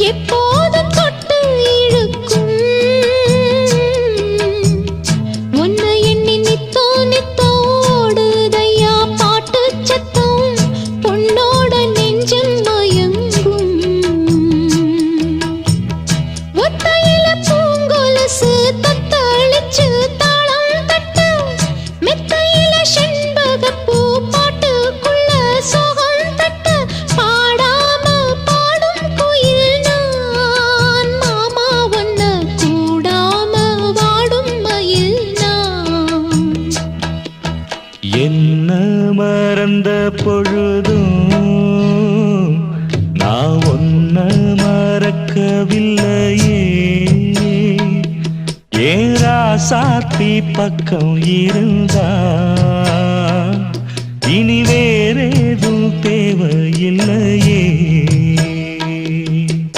எப்போதும் தொட்டு இழுக்கும் உன்னை எண்ணி நித்தோ நித்தோ ஓடுதையா பாட்டு சத்தம் பொன்னோட நெஞ்சம் மயங்கும் ஒத்தையில பூங்கொலுசு தத்தளிச்சு தாளம் தட்டு மெத்தையில செண்பகப்பூ பாட்டுக்குள்ள சோகம் தட்டு பாடாம பாடும் குயில் நான் மாமா ஒன்ன கூடாம வாடும் மயில் நான் என்ன மறந்த பொழுதும் நான் ஒன்ன மறக்கவில்லையே ஏராசாத்தி பக்கம் இருந்தா இனி வேறேதும் தேவையில்லையே